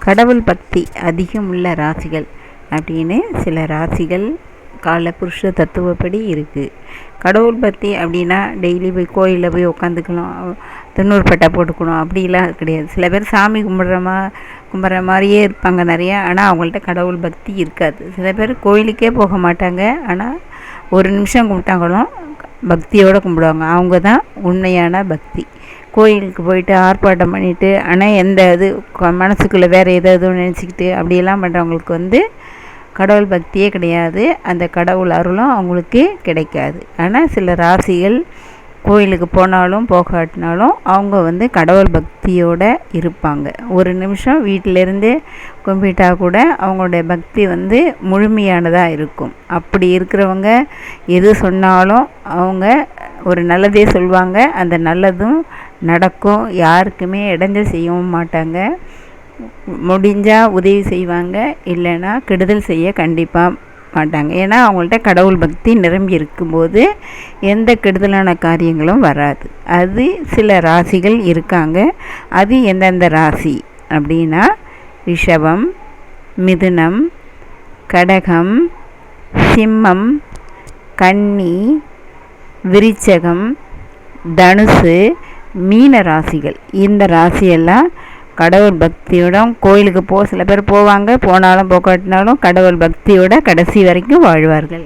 கடவுள் பக்தி அதிகம் உள்ள ராசிகள் அப்படின்னு சில ராசிகள் காலபுருஷ தத்துவப்படி இருக்குது. கடவுள் பக்தி அப்படின்னா டெய்லி போய் கோயிலில் போய் உட்காந்துக்கணும், தொண்ணூறு பட்டை போட்டுக்கணும் அப்படிலாம் கிடையாது. சில பேர் சாமி கும்பிட்ற மாதிரியே இருப்பாங்க நிறையா, ஆனால் அவங்கள்ட்ட கடவுள் பக்தி இருக்காது. சில பேர் கோயிலுக்கே போக மாட்டாங்க, ஆனால் ஒரு நிமிஷம் கும்பிட்டாங்களும் பக்தியோடு கும்பிடுவாங்க. அவங்க தான் உண்மையான பக்தி. கோயிலுக்கு போயிட்டு ஆர்ப்பாட்டம் பண்ணிவிட்டு ஆனால் எந்த இது மனசுக்குள்ளே வேறு எதாவது நினச்சிக்கிட்டு அப்படியெல்லாம் பண்ணுறவங்களுக்கு கடவுள் பக்தியே கிடையாது. அந்த கடவுள் அருளும் அவங்களுக்கு கிடைக்காது. ஆனால் சில ராசிகள் கோயிலுக்கு போனாலும் போகாட்டினாலும் அவங்க கடவுள் பக்தியோடு இருப்பாங்க. ஒரு நிமிஷம் வீட்டிலேருந்தே கும்பிட்டா கூட அவங்களுடைய பக்தி முழுமையானதாக இருக்கும். அப்படி இருக்கிறவங்க எது சொன்னாலும் அவங்க ஒரு நல்லதே சொல்லுவாங்க, அந்த நல்லதும் நடக்கும். யாருக்குமே இடைஞ்சல் செய்யவும் மாட்டாங்க. முடிஞ்சால் உதவி செய்வாங்க, இல்லைன்னா கெடுதல் செய்ய கண்டிப்பாக மாட்டாங்க. ஏன்னா அவங்கள்ட்ட கடவுள் பக்தி நிரம்பி இருக்கும்போது எந்த கெடுதலான காரியங்களும் வராது. அது சில ராசிகள் இருக்காங்க. அது எந்தெந்த ராசி அப்படின்னா ரிஷபம், மிதுனம், கடகம், சிம்மம், கன்னி, விருச்சகம், தனுசு, மீன ராசிகள். இந்த ராசியெல்லாம் கடவுள் பக்தியுடன் கோயிலுக்கு சில பேர் போவாங்க, போனாலும் போகாட்டினாலும் கடவுள் பக்தியோட கடைசி வரைக்கும் வாழ்வார்கள்.